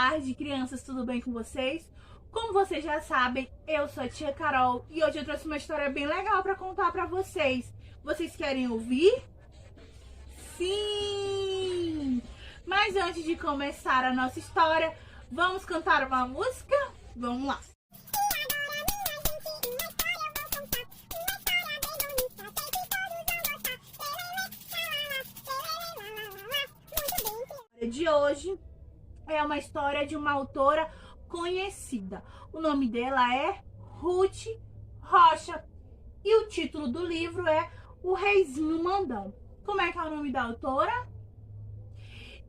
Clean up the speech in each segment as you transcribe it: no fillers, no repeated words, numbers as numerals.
tarde, crianças, tudo bem com vocês? Como vocês já sabem, eu sou a tia Carol e hoje eu trouxe uma história bem legal para contar para vocês. Vocês querem ouvir? Sim! Mas antes de começar a nossa história, vamos cantar uma música? Vamos lá! De hoje é uma história de uma autora conhecida. O nome dela é Ruth Rocha e o título do livro é O Reizinho Mandão. Como é que é o nome da autora?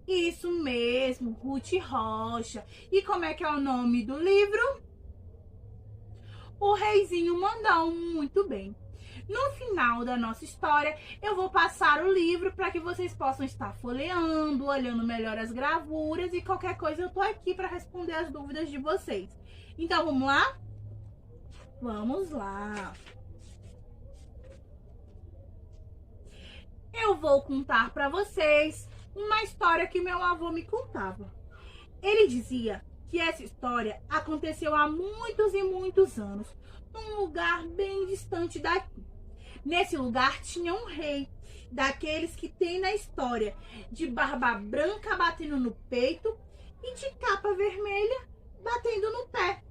Isso mesmo, Ruth Rocha. E como é que é o nome do livro? O Reizinho Mandão. Muito bem. No final da nossa história, eu vou passar o livro para que vocês possam estar folheando, olhando melhor as gravuras e qualquer coisa eu tô aqui para responder as dúvidas de vocês. Então, vamos lá? Vamos lá! Eu vou contar para vocês uma história que meu avô me contava. Ele dizia que essa história aconteceu há muitos e muitos anos, num lugar bem distante daqui. Nesse lugar tinha um rei, daqueles que tem na história, de barba branca batendo no peito e de capa vermelha batendo no pé.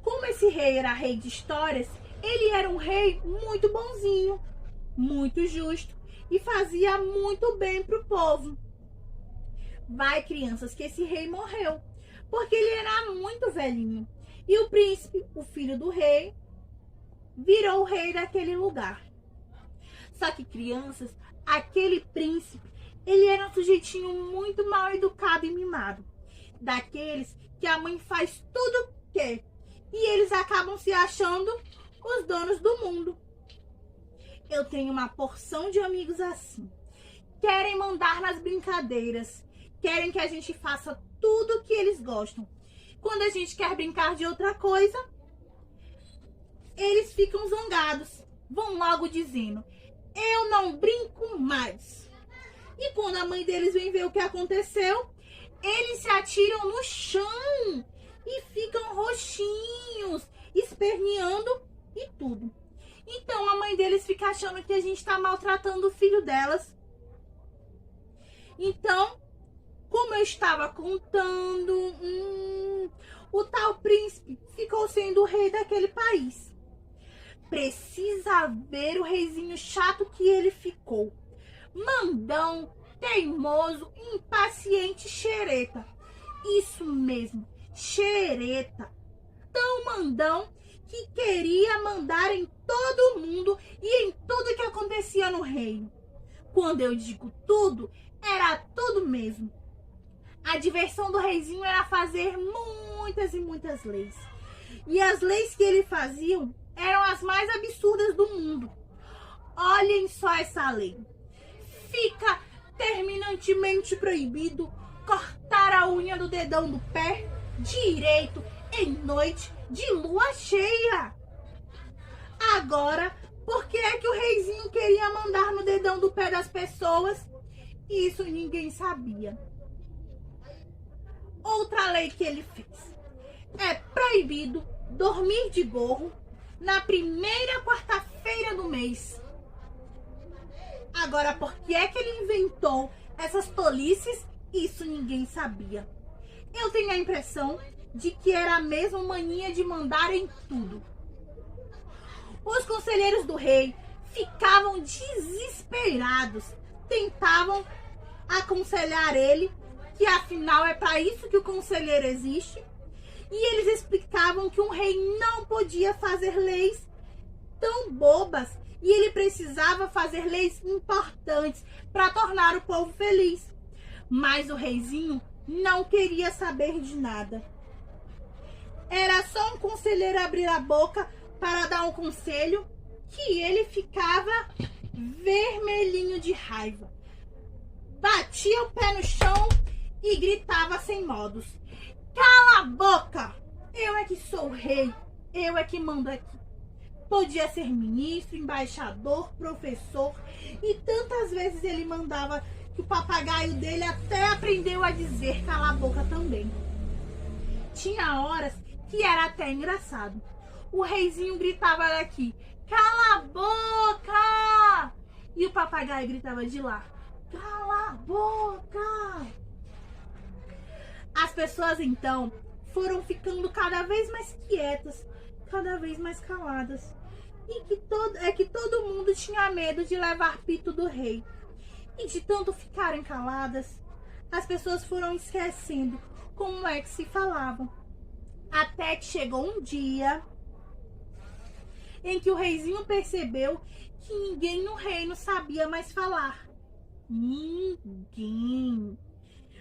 Como esse rei era rei de histórias, ele era um rei muito bonzinho, muito justo e fazia muito bem pro povo. Vai, crianças, que esse rei morreu, porque ele era muito velhinho. E o príncipe, o filho do rei, virou o rei daquele lugar. Só que, crianças, aquele príncipe, ele era um sujeitinho muito mal educado e mimado. Daqueles que a mãe faz tudo o que quer. E eles acabam se achando os donos do mundo. Eu tenho uma porção de amigos assim. Querem mandar nas brincadeiras. Querem que a gente faça tudo o que eles gostam. Quando a gente quer brincar de outra coisa, eles ficam zangados, vão logo dizendo, eu não brinco mais. E quando a mãe deles vem ver o que aconteceu, eles se atiram no chão e ficam roxinhos, esperneando e tudo. Então a mãe deles fica achando que a gente está maltratando o filho delas. Então, como eu estava contando, o tal príncipe ficou sendo o rei daquele país. Precisa ver o reizinho chato que ele ficou. Mandão, teimoso, impaciente, xereta. Isso mesmo, xereta. Tão mandão que queria mandar em todo mundo e em tudo que acontecia no reino. Quando eu digo tudo, era tudo mesmo. A diversão do reizinho era fazer muitas e muitas leis. E as leis que ele fazia eram as mais absurdas do mundo. Olhem só essa lei. Fica terminantemente proibido cortar a unha do dedão do pé direito em noite de lua cheia. Agora, por que é que o reizinho queria mandar no dedão do pé das pessoas? Isso ninguém sabia. Outra lei que ele fez. É proibido dormir de gorro na primeira quarta-feira do mês. Agora, por que é que ele inventou essas tolices? Isso ninguém sabia. Eu tenho a impressão de que era a mesma mania de mandar em tudo. Os conselheiros do rei ficavam desesperados. Tentavam aconselhar ele, que afinal é para isso que o conselheiro existe. E eles explicavam que um rei não podia fazer leis tão bobas e ele precisava fazer leis importantes para tornar o povo feliz. Mas o reizinho não queria saber de nada. Era só um conselheiro abrir a boca para dar um conselho que ele ficava vermelhinho de raiva. Batia o pé no chão e gritava sem modos. Cala a boca! Eu é que sou o rei, eu é que mando aqui. Podia ser ministro, embaixador, professor, e tantas vezes ele mandava que que o papagaio dele até aprendeu a dizer cala a boca também. Tinha horas que era até engraçado. O reizinho gritava daqui, cala a boca! E o papagaio gritava de lá, cala a boca! As pessoas então foram ficando cada vez mais quietas, cada vez mais caladas. E que todo mundo tinha medo de levar pito do rei. E de tanto ficarem caladas, as pessoas foram esquecendo como é que se falavam. Até que chegou um dia em que o reizinho percebeu que ninguém no reino sabia mais falar. Ninguém.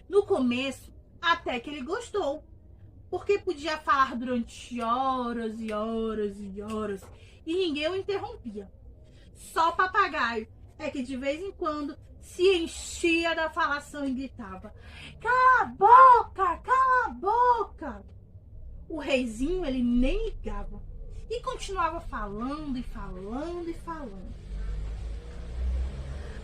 No começo, até que ele gostou, porque podia falar durante horas e horas e horas e ninguém o interrompia. Só o papagaio é que de vez em quando se enchia da falação e gritava, cala a boca, cala a boca. O reizinho, ele nem ligava e continuava falando e falando e falando.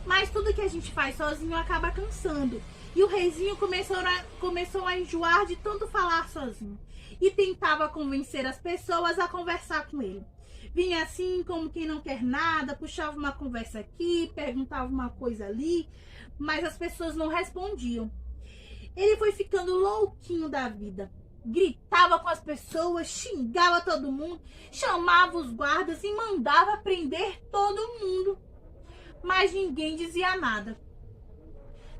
Mas tudo que a gente faz sozinho acaba cansando. E o reizinho começou a enjoar de tanto falar sozinho. E tentava convencer as pessoas a conversar com ele. Vinha assim como quem não quer nada, puxava uma conversa aqui, perguntava uma coisa ali, mas as pessoas não respondiam. Ele foi ficando louquinho da vida. Gritava com as pessoas, xingava todo mundo, chamava os guardas e mandava prender todo mundo. Mas ninguém dizia nada.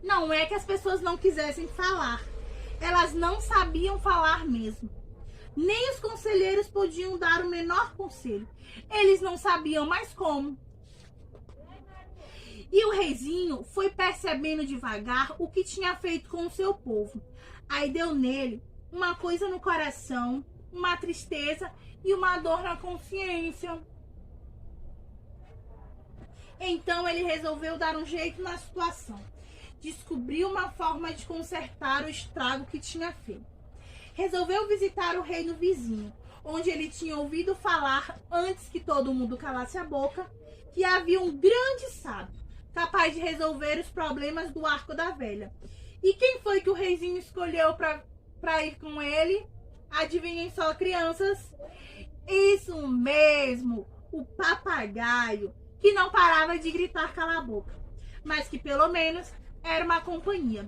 Não é que as pessoas não quisessem falar, elas não sabiam falar mesmo. Nem os conselheiros podiam dar o menor conselho, eles não sabiam mais como. E o reizinho foi percebendo devagar o que tinha feito com o seu povo. Aí deu nele uma coisa no coração, uma tristeza e uma dor na consciência. Então ele resolveu dar um jeito na situação. Descobriu uma forma de consertar o estrago que tinha feito. Resolveu visitar o reino vizinho, onde ele tinha ouvido falar, antes que todo mundo calasse a boca, que havia um grande sábio, capaz de resolver os problemas do Arco da Velha. E quem foi que o reizinho escolheu para ir com ele? Adivinhem só, crianças? Isso mesmo, o papagaio, que não parava de gritar cala a boca, mas que pelo menos era uma companhia.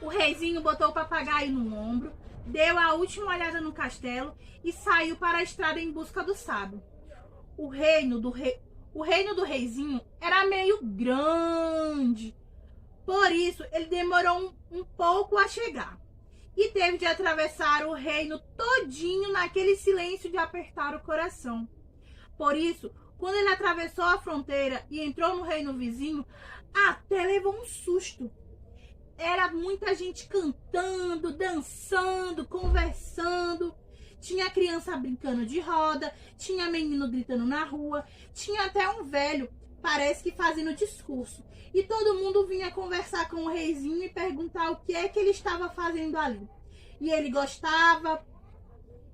O reizinho botou o papagaio no ombro, deu a última olhada no castelo e saiu para a estrada em busca do sábio. O reino do reizinho era meio grande, por isso ele demorou um pouco a chegar e teve de atravessar o reino todinho naquele silêncio de apertar o coração. Por isso, quando ele atravessou a fronteira e entrou no reino vizinho, até levou um susto. Era muita gente cantando, dançando, conversando. Tinha criança brincando de roda, tinha menino gritando na rua, tinha até um velho, parece que fazendo discurso. E todo mundo vinha conversar com o reizinho e perguntar o que é que ele estava fazendo ali. E ele gostava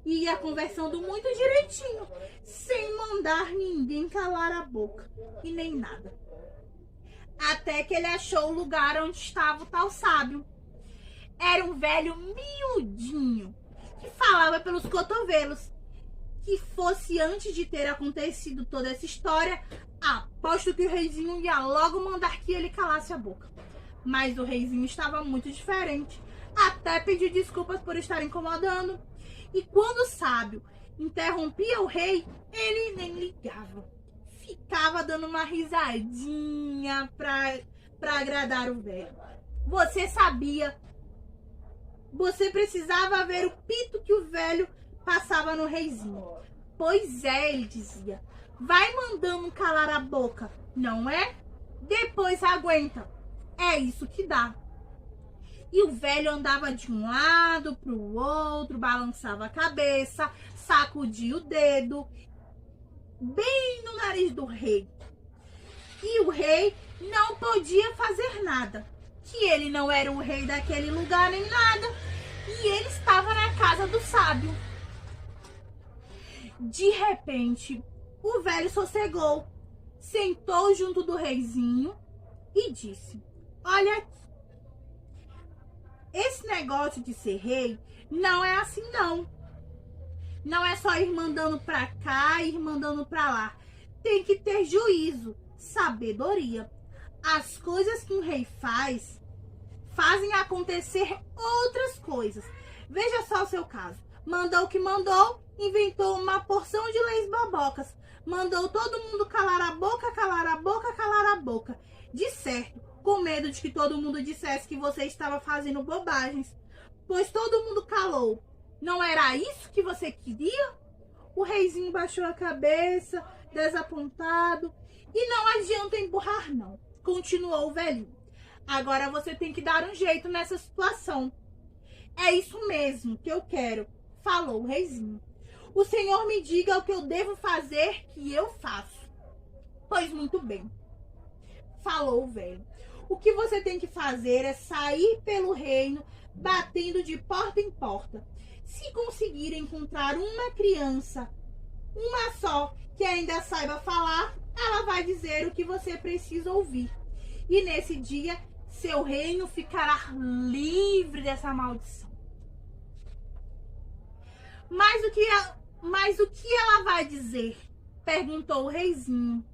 e ia conversando muito direitinho, sem mandar ninguém calar a boca e nem nada. Até que ele achou o lugar onde estava o tal sábio. Era um velho miudinho, que falava pelos cotovelos. Que fosse antes de ter acontecido toda essa história, aposto que o reizinho ia logo mandar que ele calasse a boca. Mas o reizinho estava muito diferente. Até pediu desculpas por estar incomodando. E quando o sábio interrompia o rei, ele nem ligava. Ficava dando uma risadinha para agradar o velho. Você sabia? Você precisava ver o pito que o velho passava no reizinho. Pois é, ele dizia. Vai mandando calar a boca, não é? Depois aguenta. É isso que dá. E o velho andava de um lado para o outro, balançava a cabeça, sacudia o dedo, bem no nariz do rei. E o rei não podia fazer nada, que ele não era o rei daquele lugar nem nada, e ele estava na casa do sábio. De repente, o velho sossegou, sentou junto do reizinho e disse: olha aqui, esse negócio de ser rei não é assim não. Não é só ir mandando pra cá, ir mandando pra lá. Tem que ter juízo, sabedoria. As coisas que um rei faz, fazem acontecer outras coisas. Veja só o seu caso. Mandou o que mandou, inventou uma porção de leis babocas. Mandou todo mundo calar a boca, calar a boca, calar a boca. De certo, com medo de que todo mundo dissesse que você estava fazendo bobagens. Pois todo mundo calou. Não era isso que você queria? O reizinho baixou a cabeça, desapontado. E não adianta empurrar, não. Continuou o velhinho. Agora você tem que dar um jeito nessa situação. É isso mesmo que eu quero, falou o reizinho. O senhor me diga o que eu devo fazer, que eu faço. Pois muito bem, falou o velho. O que você tem que fazer é sair pelo reino, batendo de porta em porta. Se conseguir encontrar uma criança, uma só, que ainda saiba falar, ela vai dizer o que você precisa ouvir. E nesse dia, seu reino ficará livre dessa maldição. Mas o que ela vai dizer? Perguntou o reizinho.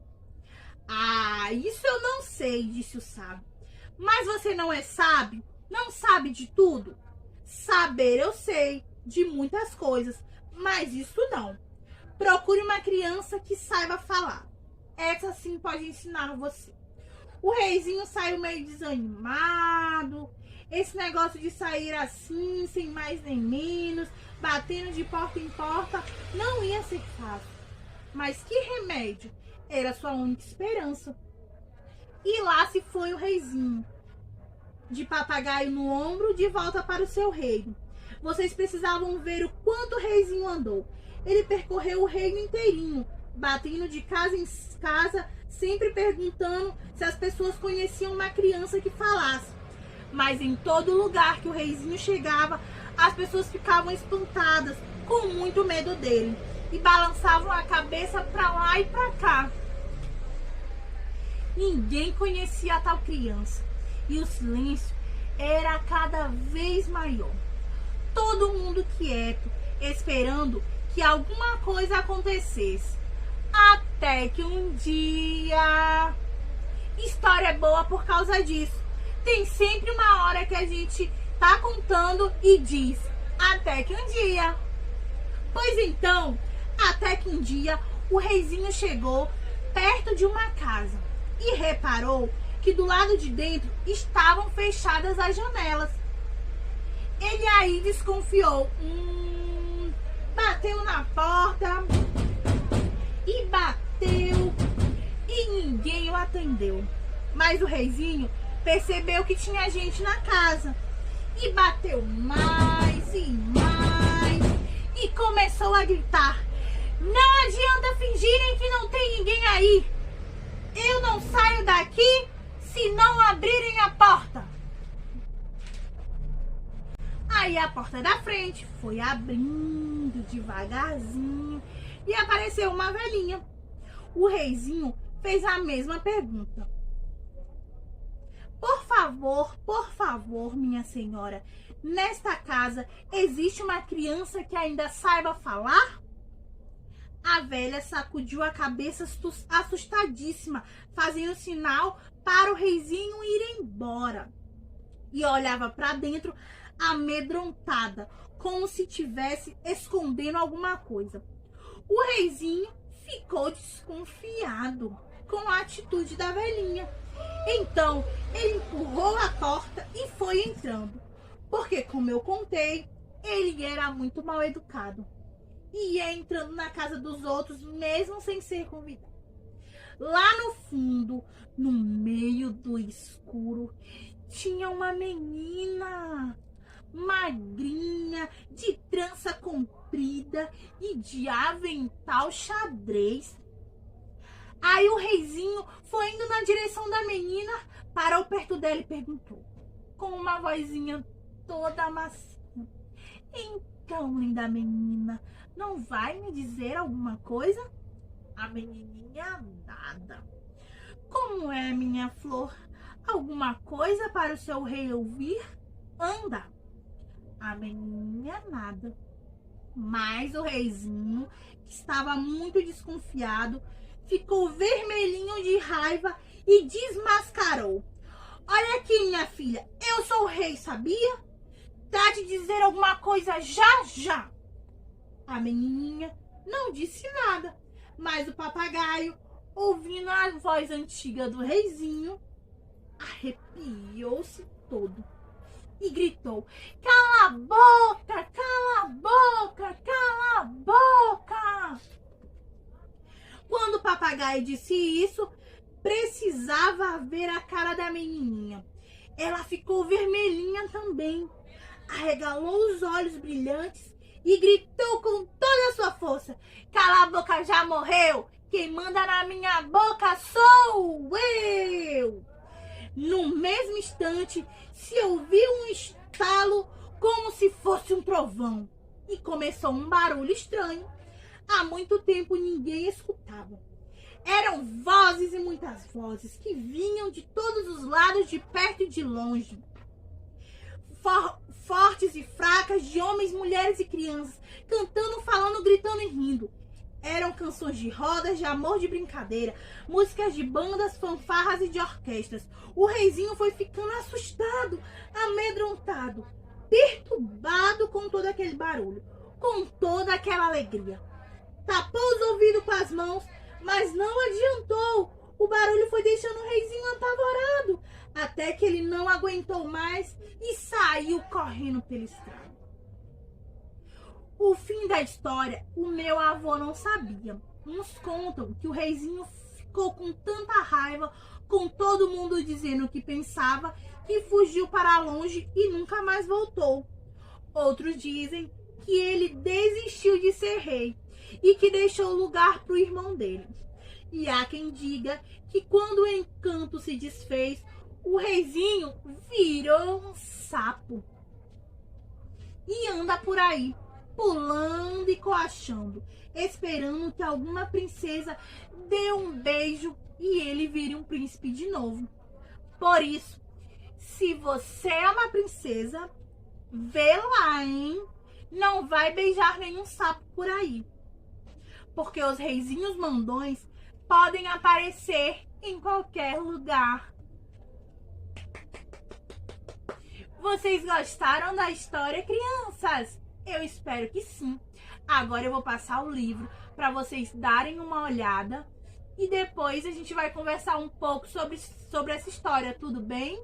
Ah, isso eu não sei, disse o sábio. Mas você não é sábio? Não sabe de tudo? Saber eu sei, de muitas coisas, mas isso não. Procure uma criança que saiba falar. Essa sim pode ensinar você. O reizinho saiu meio desanimado. Esse negócio de sair assim, sem mais nem menos, batendo de porta em porta, não ia ser fácil. Mas que remédio? Era sua única esperança. E lá se foi o reizinho, de papagaio no ombro, de volta para o seu reino. Vocês precisavam ver o quanto o reizinho andou. Ele percorreu o reino inteirinho, batendo de casa em casa, sempre perguntando se as pessoas conheciam uma criança que falasse. Mas em todo lugar que o reizinho chegava, as pessoas ficavam espantadas, com muito medo dele, e balançavam a cabeça para lá e para cá. Ninguém conhecia a tal criança, e o silêncio era cada vez maior. Todo mundo quieto, esperando que alguma coisa acontecesse. Até que um dia... História é boa por causa disso. Tem sempre uma hora que a gente tá contando e diz, até que um dia. Pois então, até que um dia, o reizinho chegou perto de uma casa e reparou que do lado de dentro estavam fechadas as janelas. Ele aí desconfiou. Bateu na porta e bateu e ninguém o atendeu. Mas o reizinho percebeu que tinha gente na casa e bateu mais e mais e começou a gritar: não adianta fingirem que não tem ninguém aí. Eu não saio daqui se não abrirem a porta. Aí a porta da frente foi abrindo devagarzinho e apareceu uma velhinha. O reizinho fez a mesma pergunta. Por favor, minha senhora, nesta casa existe uma criança que ainda saiba falar? A velha sacudiu a cabeça assustadíssima, fazendo sinal para o reizinho ir embora. E olhava para dentro amedrontada, como se estivesse escondendo alguma coisa. O reizinho ficou desconfiado com a atitude da velhinha. Então, ele empurrou a porta e foi entrando, porque, como eu contei, ele era muito mal educado e ia entrando na casa dos outros mesmo sem ser convidado. Lá no fundo, no meio do escuro, tinha uma menina magrinha, de trança comprida e de avental xadrez. Aí o reizinho foi indo na direção da menina, parou perto dela e perguntou, com uma vozinha toda macia: então, linda menina, não vai me dizer alguma coisa? A menininha nada. Como é, minha flor? Alguma coisa para o seu rei ouvir? Anda. A menininha nada. Mas o reizinho, que estava muito desconfiado, ficou vermelhinho de raiva e desmascarou. Olha aqui, minha filha, eu sou o rei, sabia? Trate de dizer alguma coisa já, já. A menininha não disse nada, mas o papagaio, ouvindo a voz antiga do reizinho, arrepiou-se todo e gritou: cala a boca, cala a boca, cala a boca! Quando o papagaio disse isso, precisava ver a cara da menininha. Ela ficou vermelhinha também, arregalou os olhos brilhantes e gritou com toda a sua força: cala a boca, já morreu! Quem manda na minha boca sou eu! No mesmo instante, se ouviu um estalo como se fosse um trovão e começou um barulho estranho. Há muito tempo ninguém escutava. Eram vozes e muitas vozes que vinham de todos os lados, de perto e de longe. Fortes e fracas, de homens, mulheres e crianças, cantando, falando, gritando e rindo. Eram canções de rodas, de amor, de brincadeira, músicas de bandas, fanfarras e de orquestras. O reizinho foi ficando assustado, amedrontado, perturbado com todo aquele barulho, com toda aquela alegria. Tapou os ouvidos com as mãos, mas não adiantou. O barulho foi deixando o reizinho apavorado, até que ele não aguentou mais e saiu correndo pela estrada. O fim da história, o meu avô não sabia. Uns contam que o reizinho ficou com tanta raiva, com todo mundo dizendo o que pensava, que fugiu para longe e nunca mais voltou. Outros dizem que ele desistiu de ser rei e que deixou lugar para o irmão dele. E há quem diga que quando o encanto se desfez, o reizinho virou um sapo e anda por aí, pulando e coachando, esperando que alguma princesa dê um beijo e ele vire um príncipe de novo. Por isso, se você é uma princesa, vê lá, hein? Não vai beijar nenhum sapo por aí, porque os reizinhos mandões podem aparecer em qualquer lugar. Vocês gostaram da história, crianças? Eu espero que sim. Agora eu vou passar o livro para vocês darem uma olhada e depois a gente vai conversar um pouco sobre essa história, tudo bem?